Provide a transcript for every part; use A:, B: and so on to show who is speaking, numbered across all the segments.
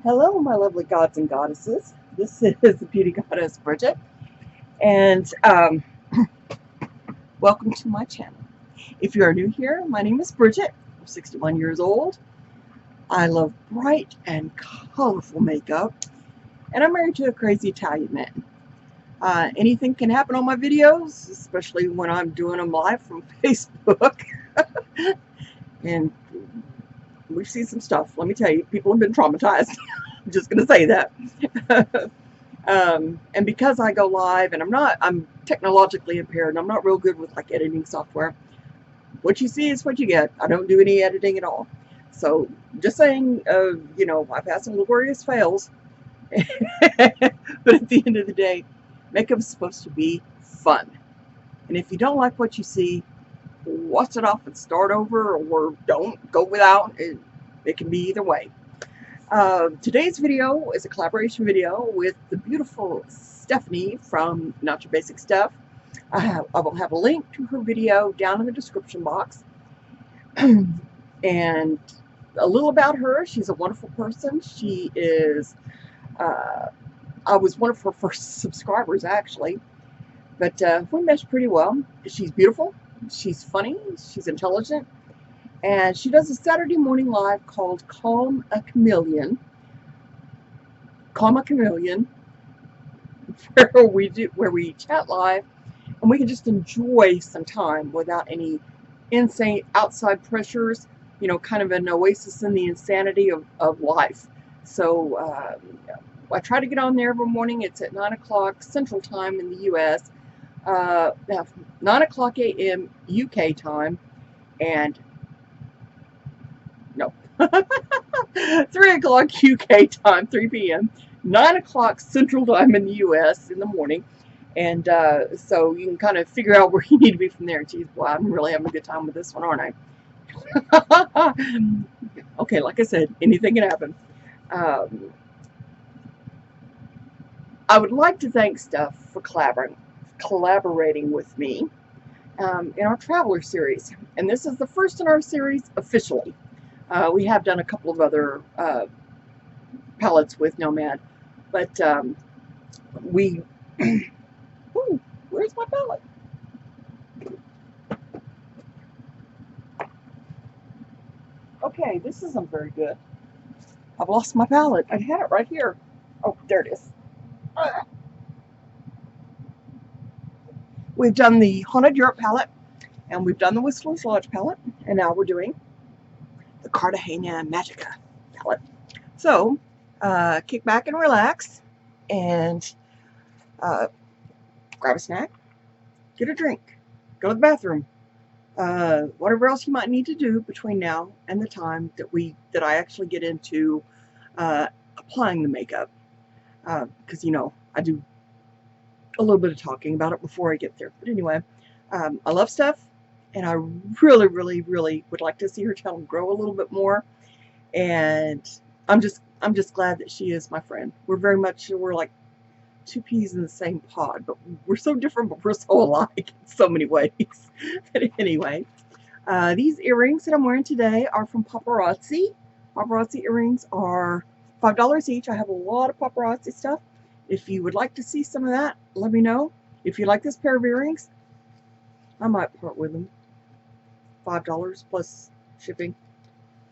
A: Hello, my lovely gods and goddesses. This is the beauty goddess Bridget, and welcome to my channel. If you are new here, my name is Bridget. I'm 61 years old. I love bright and colorful makeup, and I'm married to a crazy Italian man. Anything can happen on my videos, especially when I'm doing them live from Facebook. And we've seen some stuff. Let me tell you, people have been traumatized. I'm just going to say that. And because I go live and I'm technologically impaired and I'm not real good with like editing software, what you see is what you get. I don't do any editing at all. So just saying, you know, I've had some glorious fails. But at the end of the day, makeup is supposed to be fun. And if you don't like what you see, wash it off and start over, or don't go without. It can be either way. Today's video is a collaboration video with the beautiful Stephanie from Notyourbasic Steph. I will have a link to her video down in the description box. And a little about her. She's a wonderful person. She is, I was one of her first subscribers actually, but we meshed pretty well. She's beautiful, she's funny, she's intelligent, and she does a Saturday morning live called Calm a Chameleon, where we chat live and we can just enjoy some time without any insane outside pressures, you know, kind of an oasis in the insanity of life. So I try to get on there every morning. It's at 9 o'clock Central Time in the US, 9 o'clock a.m. UK time, and no, 3 o'clock UK time, 3 p.m., 9 o'clock Central Time in the US in the morning. And so you can kind of figure out where you need to be from there. Geez, boy, I'm really having a good time with this one, aren't I? Okay, like I said, anything can happen. I would like to thank Steph for collaborating with me in our Traveler series. And this is the first in our series officially. We have done a couple of other palettes with Nomad, but we... Ooh, where's my palette? Okay, this isn't very good. I've lost my palette. I had it right here. Oh, there it is. We've done the Haunted Europe palette, and we've done the Whistler's Lodge palette, and now we're doing the Cartagena Magica palette. So, kick back and relax, and grab a snack, get a drink, go to the bathroom, whatever else you might need to do between now and the time that I actually get into applying the makeup, because you know I do a little bit of talking about it before I get there. But anyway, I love Steph, and I really, really, really would like to see her channel grow a little bit more. And I'm just glad that she is my friend. We're like two peas in the same pod, but we're so different, but we're so alike in so many ways. But anyway, these earrings that I'm wearing today are from Paparazzi. Paparazzi earrings are $5 each. I have a lot of Paparazzi stuff. If you would like to see some of that, let me know. If you like this pair of earrings, I might part with them. $5 plus shipping.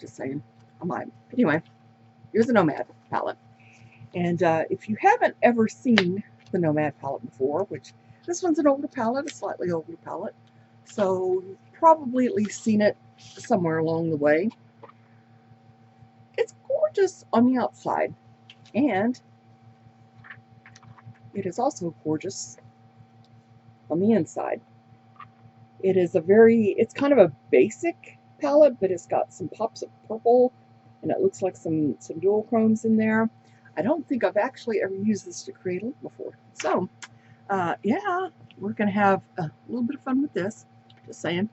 A: Just saying, I might. Anyway, here's a Nomad palette. And if you haven't ever seen the Nomad palette before, which this one's an older palette, a slightly older palette, so you've probably at least seen it somewhere along the way. It's gorgeous on the outside, and it is also gorgeous on the inside. It is it's kind of a basic palette, but it's got some pops of purple, and it looks like some dual chromes in there. I don't think I've actually ever used this to create a look before. So, yeah, we're going to have a little bit of fun with this, just saying.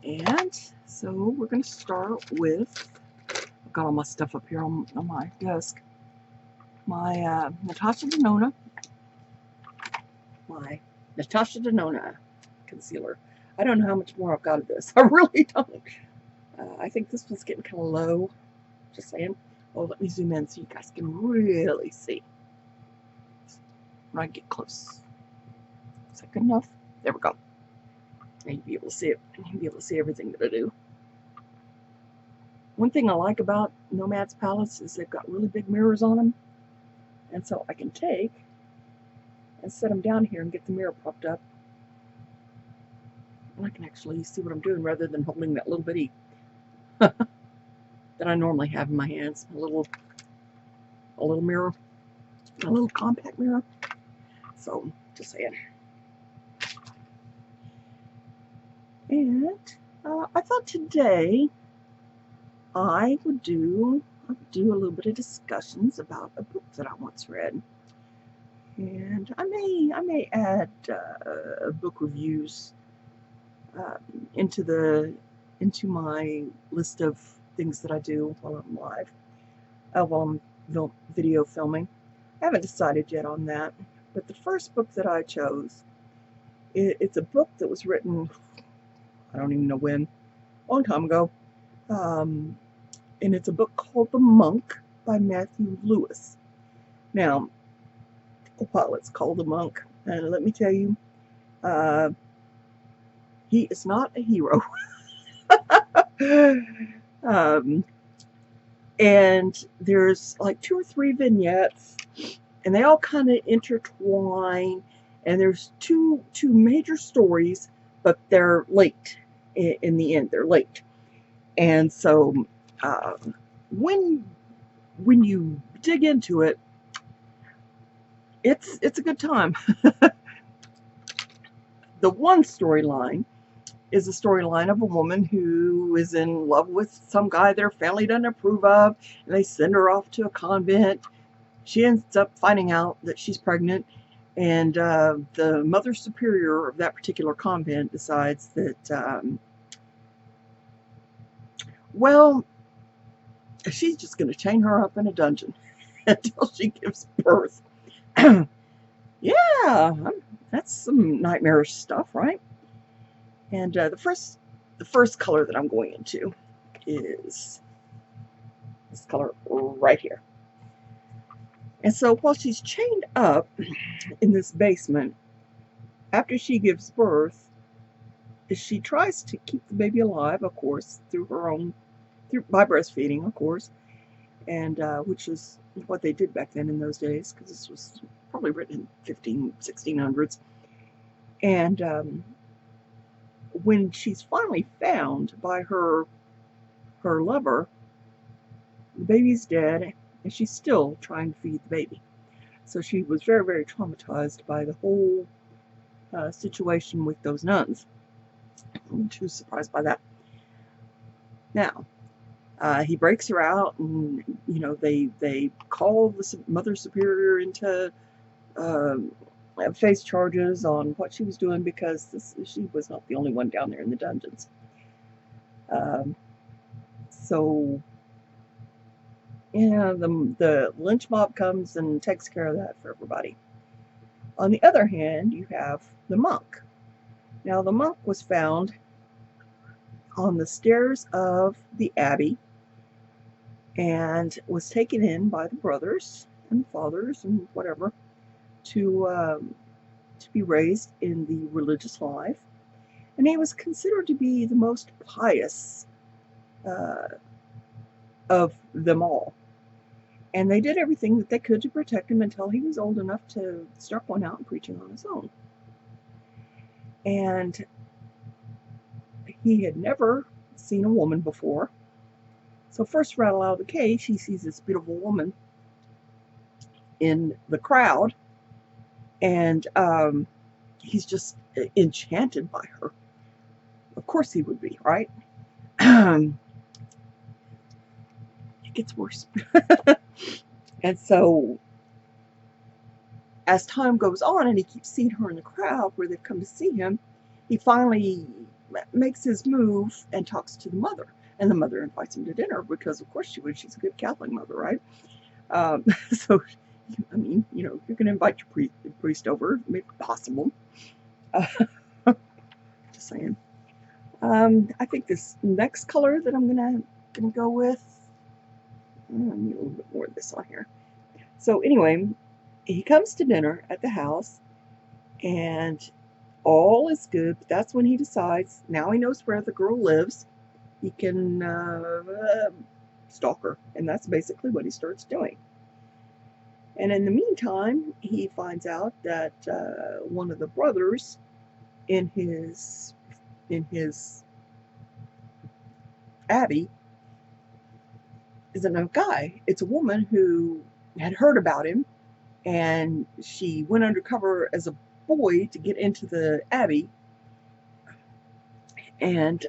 A: And so we're going to start with, I've got all my stuff up here on my desk. My Natasha Denona. My Natasha Denona concealer. I don't know how much more I've got of this. I really don't. I think this one's getting kind of low. Just saying. Oh, let me zoom in so you guys can really see when I get close. Is that good enough? There we go. Now you'll be able to see it. You'll be able to see everything that I do. One thing I like about Nomad's palettes is they've got really big mirrors on them. And so I can take and set them down here and get the mirror propped up. And I can actually see what I'm doing rather than holding that little bitty that I normally have in my hands. A little mirror. A little compact mirror. So, just saying. And I thought today I would do a little bit of discussions about a book that I once read, and I may add book reviews into my list of things that I do while I'm live, while I'm video filming. I haven't decided yet on that, but the first book that I chose, it's a book that was written, I don't even know when, a long time ago. And it's a book called The Monk by Matthew Lewis. Now, while it's called The Monk, and let me tell you, he is not a hero. And there's like 2 or 3 vignettes, and they all kind of intertwine, and there's two major stories, but they're late. In the end, they're late. And so when you dig into it, it's a good time. The one storyline is a storyline of a woman who is in love with some guy their family doesn't approve of, and they send her off to a convent. She ends up finding out that she's pregnant, and the mother superior of that particular convent decides that well, she's just going to chain her up in a dungeon until she gives birth. Yeah, that's some nightmarish stuff, right? And the first color that I'm going into is this color right here. And so while she's chained up in this basement, after she gives birth, she tries to keep the baby alive, of course, by breastfeeding, of course, and which is what they did back then in those days, because this was probably written in 1600s. And when she's finally found by her lover, the baby's dead, and she's still trying to feed the baby. So she was very, very traumatized by the whole situation with those nuns. She was surprised by that. Now, he breaks her out, and they call the mother superior into face charges on what she was doing, because she was not the only one down there in the dungeons. So yeah, the lynch mob comes and takes care of that for everybody. On the other hand, you have the monk. Now, the monk was found on the stairs of the abbey and was taken in by the brothers and the fathers and whatever to be raised in the religious life. And he was considered to be the most pious of them all. And they did everything that they could to protect him until he was old enough to start going out and preaching on his own. And he had never seen a woman before. So first rattle out of the cage, he sees this beautiful woman in the crowd, and he's just enchanted by her. Of course he would be, right? It gets worse. And so as time goes on and he keeps seeing her in the crowd where they've come to see him, he finally makes his move and talks to the mother. And the mother invites him to dinner, because of course she would. She's a good Catholic mother, right? So, I mean, you're going to invite your priest over, make it possible. Just saying. I think this next color that I'm gonna go with, I need a little bit more of this on here. So anyway, he comes to dinner at the house, and all is good. But that's when he decides, now he knows where the girl lives, he can stalk her. And that's basically what he starts doing. And in the meantime, he finds out that one of the brothers in his abbey isn't a guy. It's a woman who had heard about him, and she went undercover as a boy to get into the abbey, and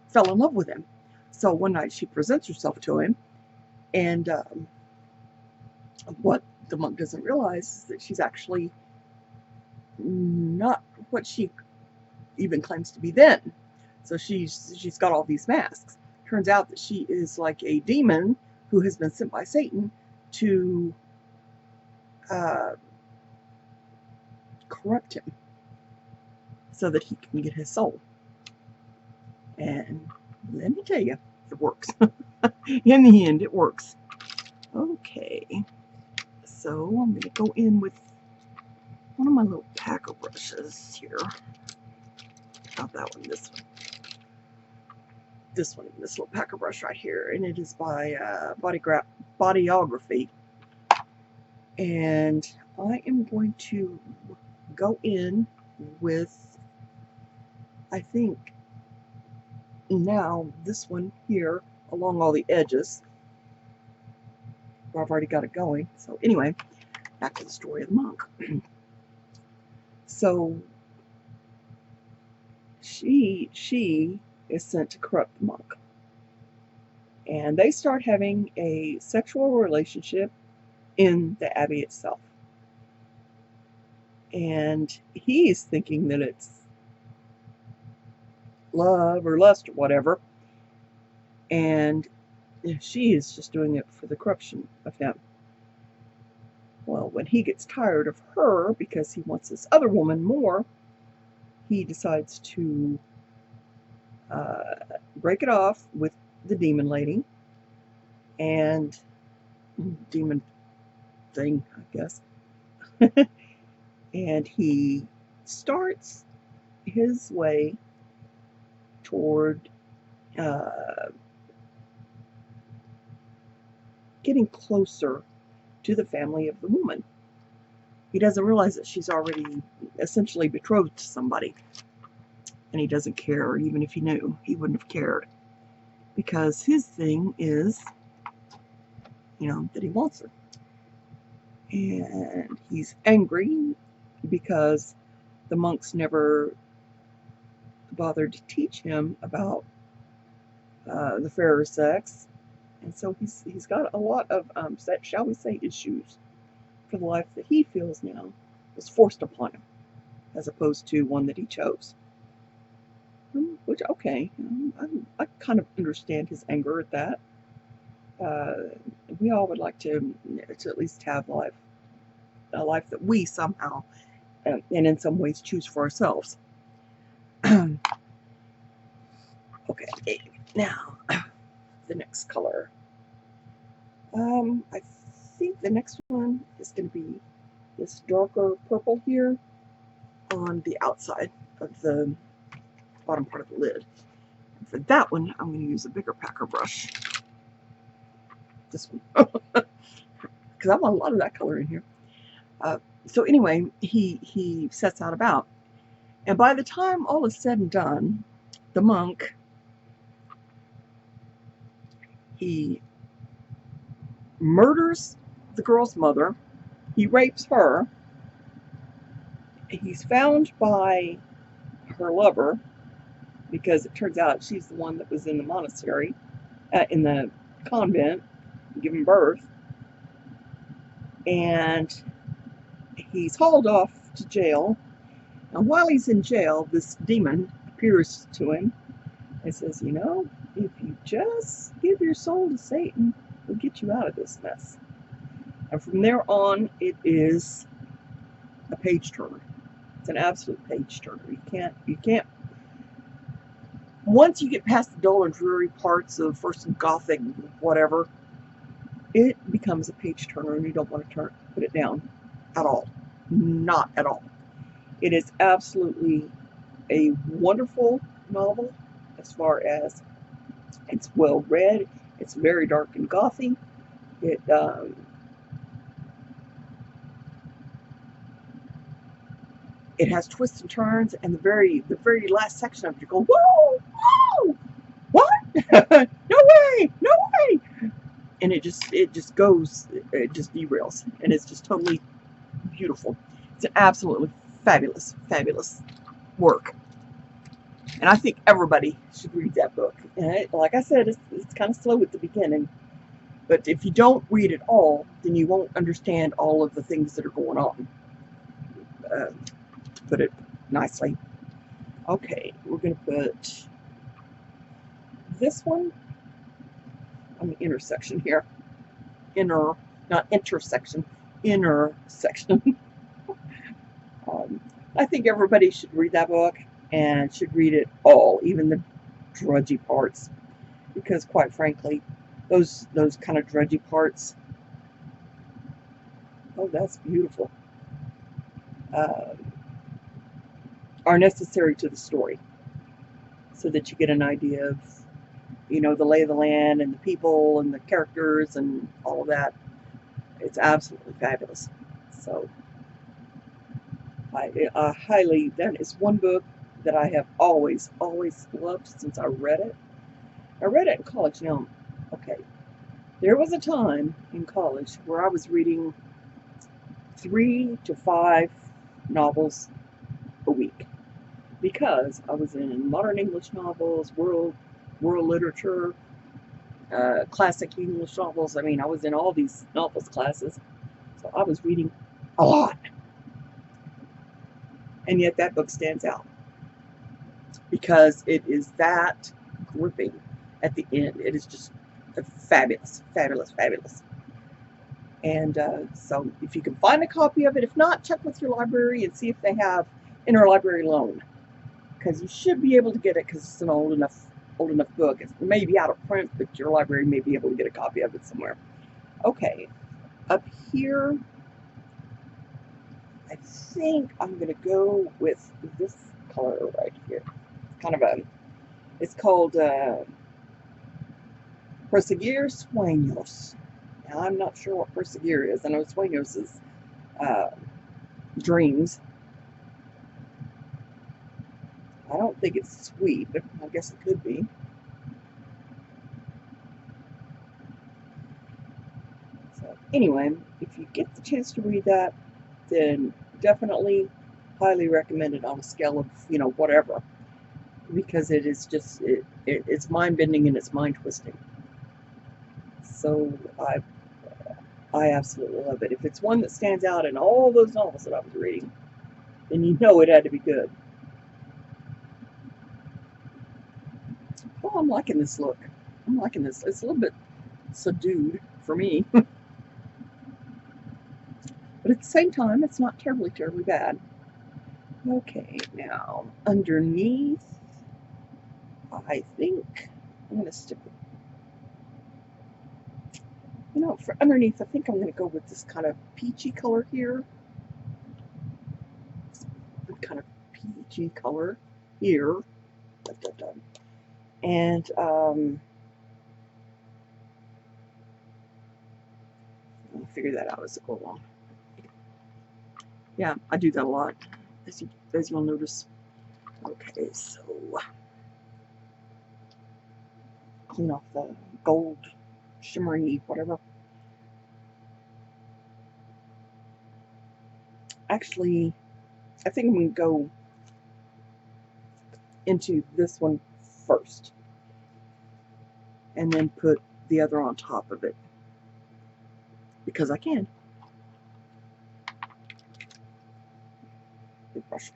A: fell in love with him. So one night she presents herself to him, and what the monk doesn't realize is that she's actually not what she even claims to be then. So she's got all these masks. Turns out that she is like a demon who has been sent by Satan to corrupt him so that he can get his soul. And let me tell you, it works. In the end, it works. Okay, so I'm going to go in with one of my little packer brushes here. Not that one, this one. This one, this little packer brush right here, and it is by Bodyography. And I am going to go in with, I think, now this one here along all the edges. I've already got it going. So anyway, back to the story of the monk. So she is sent to corrupt the monk, and they start having a sexual relationship in the abbey itself, and he's thinking that it's love or lust or whatever, and she is just doing it for the corruption of him. Well, when he gets tired of her because he wants this other woman more, he decides to break it off with the demon lady and demon thing, I guess. And he starts his way toward getting closer to the family of the woman. He doesn't realize that she's already essentially betrothed to somebody. And he doesn't care. Even if he knew, he wouldn't have cared. Because his thing is, that he wants her. And he's angry because the monks never bothered to teach him about the fairer sex. And so he's got a lot of, shall we say, issues for the life that he feels now was forced upon him, as opposed to one that he chose. Which, okay, I kind of understand his anger at that. We all would like to at least have a life that we somehow, and in some ways, choose for ourselves. Okay, now the next color. I think the next one is going to be this darker purple here on the outside of the bottom part of the lid. And for that one, I'm going to use a bigger packer brush. This one. Because I want a lot of that color in here. So anyway, he sets out about. And by the time all is said and done, the monk, he murders the girl's mother. He rapes her. He's found by her lover, because it turns out she's the one that was in the monastery, in the convent, giving birth. And he's hauled off to jail. And while he's in jail, this demon appears to him and says, if you just give your soul to Satan, he'll get you out of this mess. And from there on, it is a page turner. It's an absolute page turner. You can't. Once you get past the dull and dreary parts of first and Gothic, whatever, it becomes a page turner and you don't want to put it down at all. Not at all. It is absolutely a wonderful novel as far as it's well read. It's very dark and gothy. It it has twists and turns, and the very last section of it, you go, whoa, whoa, what? No way, no way! And it just goes, it just derails, and it's just totally beautiful. It's an absolutely fabulous, fabulous work. And I think everybody should read that book. And like I said, it's kind of slow at the beginning. But if you don't read it all, then you won't understand all of the things that are going on. Put it nicely. Okay, we're going to put this one on the intersection here. Inner, not intersection, inner section. I think everybody should read that book and should read it all, even the drudgy parts, because quite frankly, those kind of drudgy parts, oh, that's beautiful, are necessary to the story, so that you get an idea of, you know, the lay of the land and the people and the characters and all of that. It's absolutely fabulous. So I highly, that is one book that I have always loved since I read it. I read it in college. Now, okay, there was a time in college where I was reading 3 to 5 novels a week, because I was in modern English novels, world literature, classic English novels. I mean, I was in all these novels classes, so I was reading a lot. And yet that book stands out because it is that gripping at the end. It is just fabulous, fabulous, fabulous. And so if you can find a copy of it, if not, check with your library and see if they have interlibrary loan, because you should be able to get it, because it's an old enough book. It may be out of print, but your library may be able to get a copy of it somewhere. Okay, up here, I think I'm going to go with this color right here. It's kind of a, it's called Perseguir Sueños. Now, I'm not sure what Perseguir is. I know Sueños is dreams. I don't think it's sweet, but I guess it could be. So anyway, if you get the chance to read that, then definitely highly recommend it on a scale of, you know, whatever, because it is just, it's mind-bending and it's mind-twisting. So I absolutely love it. If it's one that stands out in all those novels that I was reading, then you know it had to be good. Oh, I'm liking this look. I'm liking this. It's a little bit subdued for me. But at the same time, it's not terribly, terribly bad. Okay, now underneath, I think I'm going to stick with, you know, for underneath, I think I'm going to go with this kind of peachy color here. Kind of peachy color here. And I'll figure that out as I go along. Yeah, I do that a lot, as you'll notice. Okay, so clean off the gold, shimmery, whatever. Actually, I think I'm going to go into this one first, and then put the other on top of it, because I can. Big brush.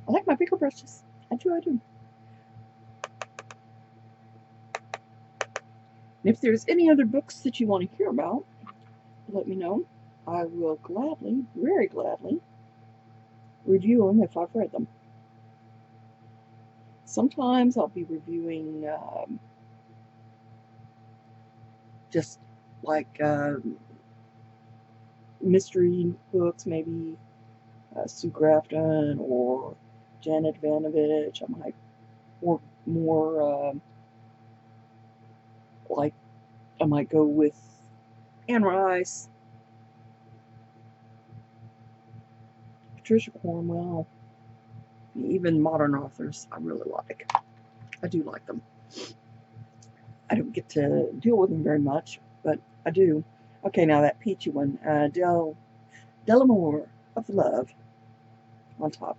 A: I like my bigger brushes. I do. And if there's any other books that you want to hear about, let me know. I will gladly, very gladly, review them if I've read them. Sometimes I'll be reviewing just like mystery books, maybe Sue Grafton or Janet Vanovich. I might, or more like, I might go with Anne Rice, Patricia Cornwell, even modern authors I really like. I do like them. I don't get to deal with them very much, but I do. Okay, now that peachy one, Delamore of Love on top.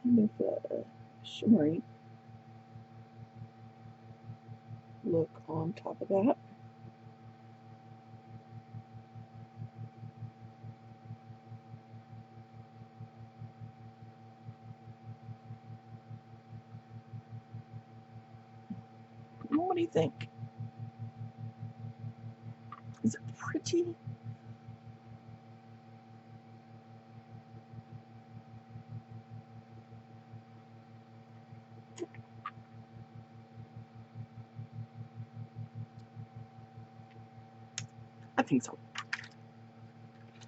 A: Kind of shimmery look on top of that. What do you think? Is it pretty? I think so.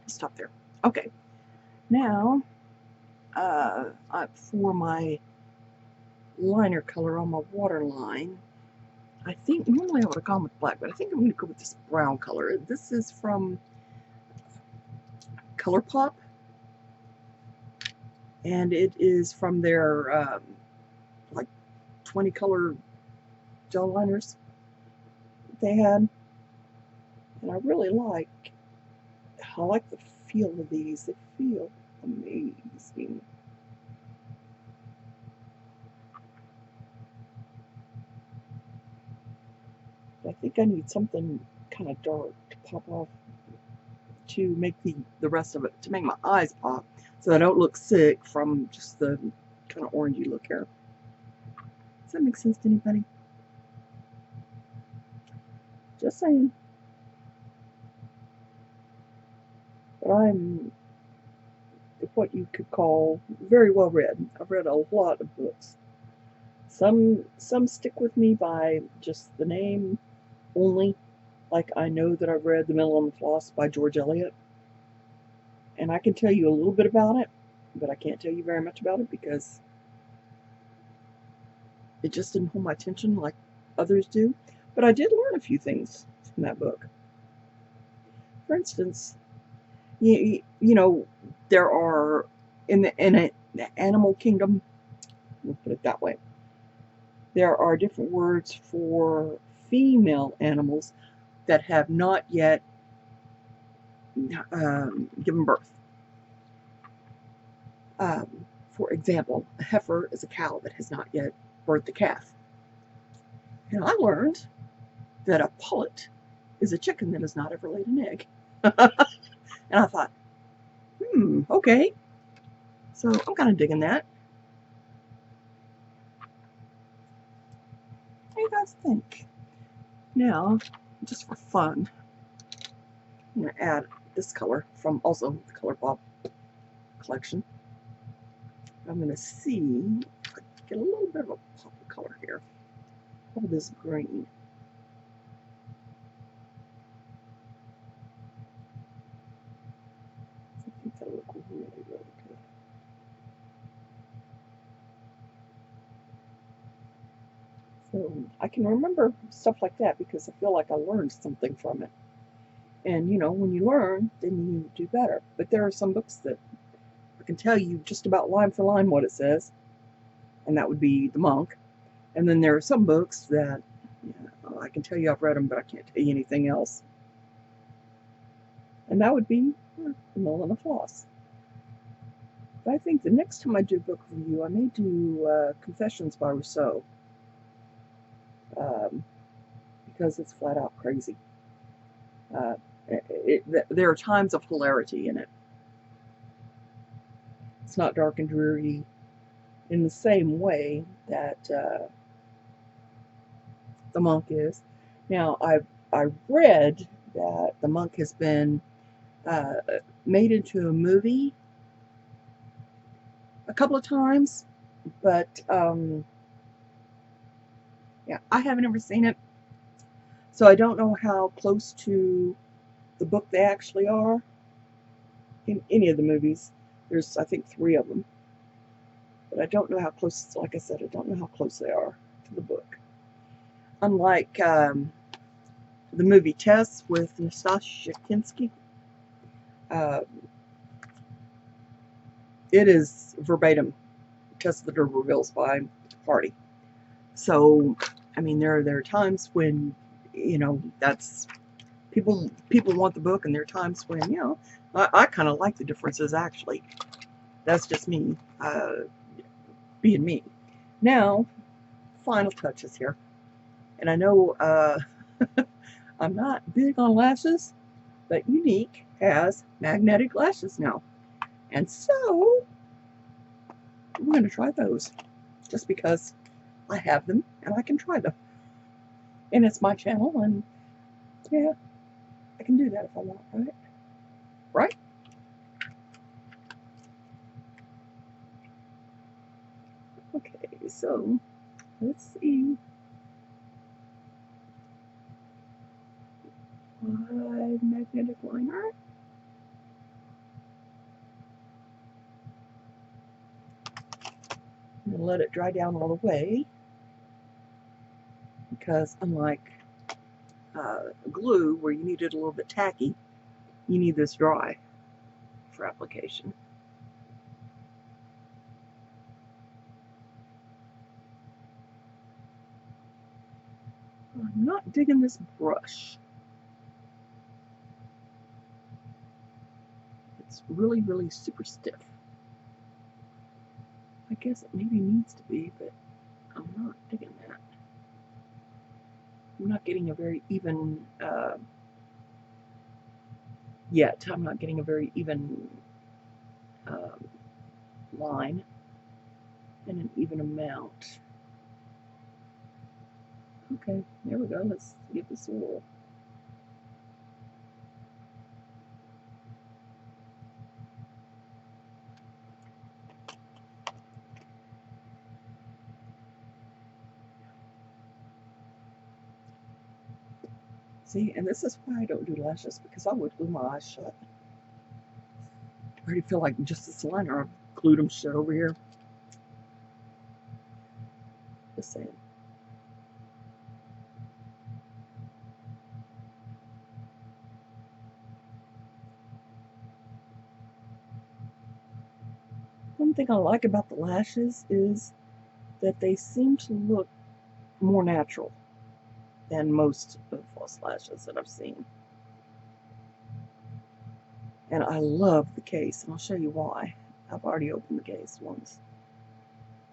A: Stop there. Okay. Now, for my liner color on my waterline, I think normally I would have gone with black, but I think I'm going to go with this brown color. This is from ColourPop, and it is from their like 20 color gel liners they had, and I really like the feel of these. They feel amazing. I think I need something kind of dark to pop off, to make the rest of it, to make my eyes pop, so I don't look sick from just the kind of orangey look here. Does that make sense to anybody? Just saying. But I'm what you could call very well read. I've read a lot of books. Some stick with me by just the name only. Like, I know that I've read The Mill on the Floss by George Eliot, and I can tell you a little bit about it, but I can't tell you very much about it because it just didn't hold my attention like others do. But I did learn a few things from that book. For instance, you know, there are in the animal kingdom, we'll put it that way, there are different words for female animals that have not yet given birth. For example, a heifer is a cow that has not yet birthed a calf. And I learned that a pullet is a chicken that has not ever laid an egg. And I thought, okay. So I'm kind of digging that. What do you guys think? Now, just for fun, I'm going to add this color from also the ColourPop collection. I'm going to see if I can get a little bit of a pop of color here. All this green. I think that'll look really, really good. So I can remember stuff like that because I feel like I learned something from it. And, you know, when you learn, then you do better. But there are some books that I can tell you just about line for line what it says, and that would be The Monk. And then there are some books that, I can tell you I've read them, but I can't tell you anything else. And that would be The Mill and the Floss. But I think the next time I do book review, I may do Confessions by Rousseau. Because it's flat out crazy. There are times of hilarity in it. It's not dark and dreary in the same way that The Monk is. Now, I read that The Monk has been made into a movie a couple of times, but yeah, I haven't ever seen it. So I don't know how close to the book they actually are in any of the movies. There's, I think, 3 of them. But I don't know how close, like I said, I don't know how close they are to the book. Unlike the movie Tess with Natasha, it is verbatim Tess of the D'Urbervilles by Hardy. So, I mean, there are times when, you know, that's people want the book, and there are times when, you know, I kind of like the differences, actually. That's just me, being me. Now, final touches here. And I know I'm not big on lashes, but Younique has magnetic lashes now. And so, I'm going to try those. Just because I have them, and I can try them. And it's my channel, and yeah, I can do that if I want, right? Right? Okay, so let's see. Magnetic liner. I'm gonna let it dry down all the way, because unlike glue, where you need it a little bit tacky, you need this dry for application. I'm not digging this brush. It's really, really super stiff. I guess it maybe needs to be, but I'm not digging that. I'm not getting a very even, yet, I'm not getting a very even line and an even amount. Okay, there we go. Let's get this wool. See, and this is why I don't do lashes, because I would glue my eyes shut. I already feel like just this liner, I've glued them shut over here. Just saying. One thing I like about the lashes is that they seem to look more natural than most of the false lashes that I've seen. And I love the case, and I'll show you why. I've already opened the case once.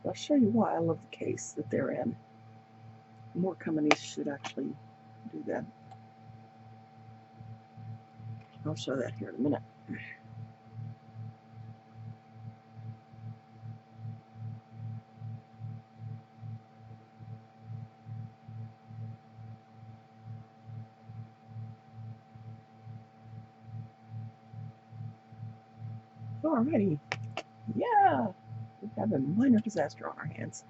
A: But I'll show you why I love the case that they're in. More companies should actually do that. I'll show that here in a minute. Alrighty. Yeah, we have a minor disaster on our hands.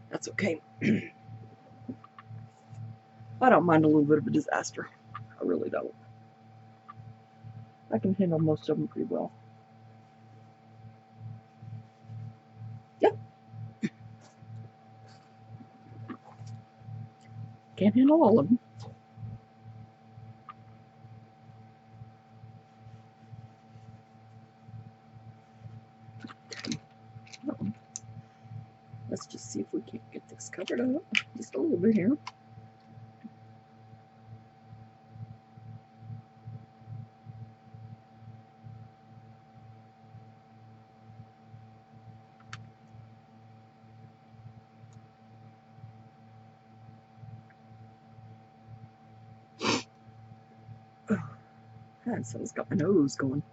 A: That's okay. I don't mind a little bit of a disaster. I really don't. I can handle most of them pretty well. Yep. Can't handle all of them. Let's just see if we can't get this covered up just a little bit here. God, something's got my nose going.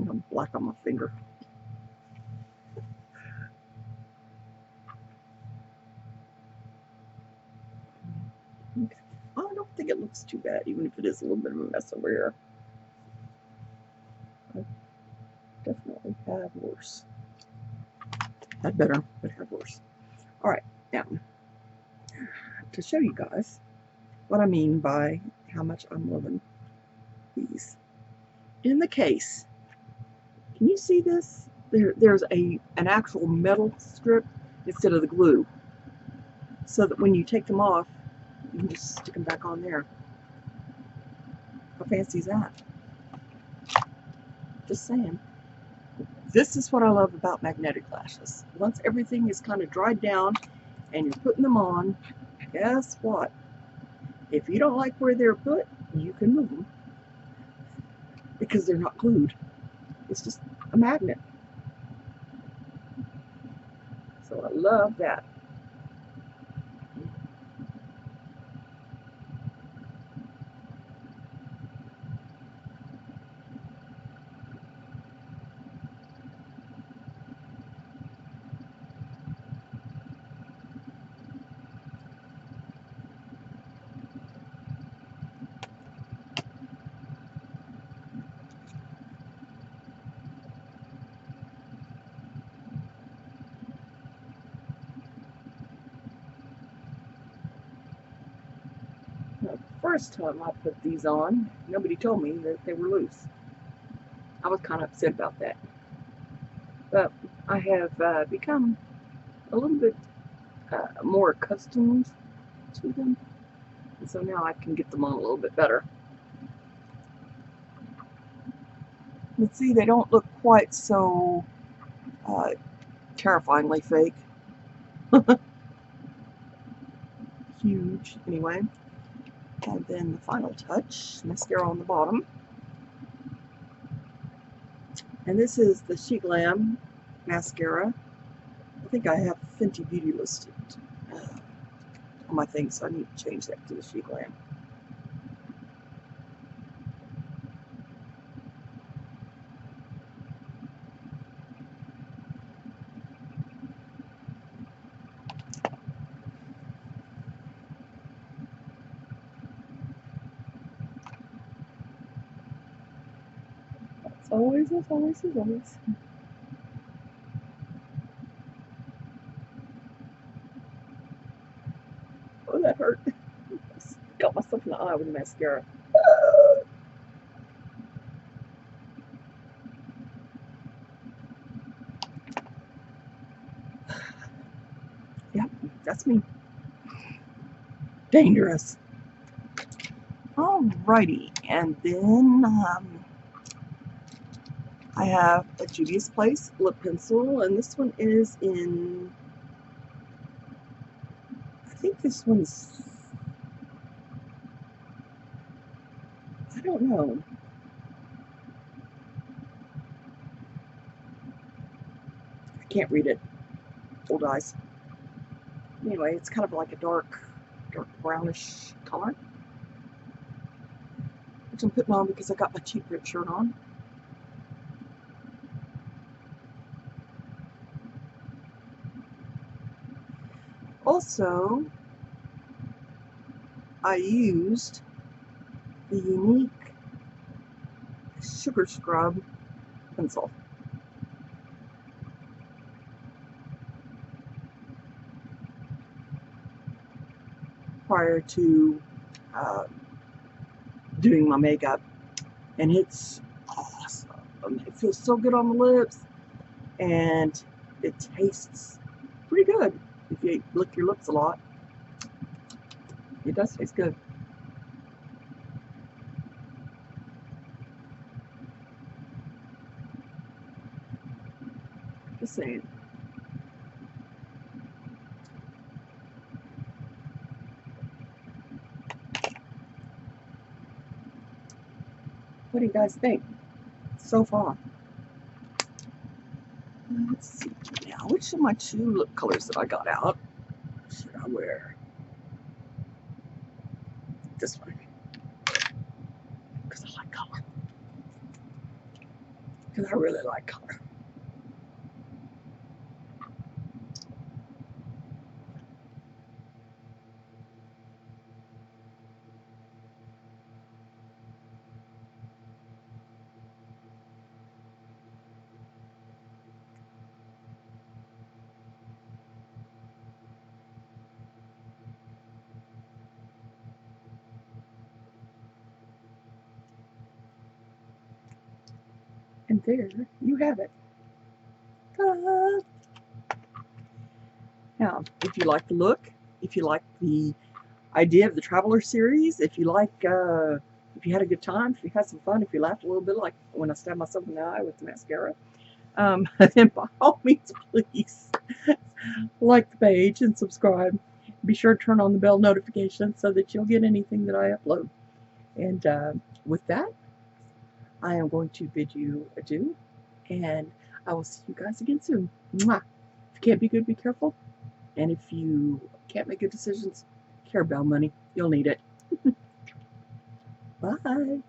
A: I'm black on my finger. Okay. I don't think it looks too bad, even if it is a little bit of a mess over here. have worse. Had better, but have worse. Alright, now, to show you guys what I mean by how much I'm loving these. In the case, can you see this? There's an actual metal strip instead of the glue, so that when you take them off, you can just stick them back on there. How fancy is that? Just saying. This is what I love about magnetic lashes. Once everything is kind of dried down and you're putting them on, guess what? If you don't like where they're put, you can move them, because they're not glued. It's just a magnet. So I love that. The first time I put these on, nobody told me that they were loose. I was kind of upset about that. But I have become a little bit more accustomed to them. And so now I can get them on a little bit better. But see, they don't look quite so terrifyingly fake. Huge, anyway. And then the final touch, mascara on the bottom. And this is the She Glam mascara. I think I have Fenty Beauty listed on my thing, so I need to change that to the She Glam. Always, as always, as always. Oh, that hurt. Got myself in the eye with the mascara. Yep, that's me. Dangerous. Alrighty, and then I have a Juvia's Place lip pencil, and this one is in, I think this one's, I don't know. I can't read it. Old eyes. Anyway, it's kind of like a dark brownish color, which I'm putting on because I got my cheap rip shirt on. Also, I used the Younique Sugar Scrub pencil. Prior to doing my makeup, and it's awesome. It feels so good on the lips, and it tastes pretty good. If you lick your lips a lot, it does taste good. Just saying. What do you guys think so far? Let's see now. Which of my two lip colors that I got out should I wear? This one. Because I like color. Because I really like color. And there you have it. Ta-da! Now, if you like the look, if you like the idea of the Traveler series, if you like, if you had a good time, if you had some fun, if you laughed a little bit like when I stabbed myself in the eye with the mascara, then by all means, please like the page and subscribe. Be sure to turn on the bell notification so that you'll get anything that I upload. And with that, I am going to bid you adieu, and I will see you guys again soon. Mwah! If you can't be good, be careful. And if you can't make good decisions, care about money. You'll need it. Bye.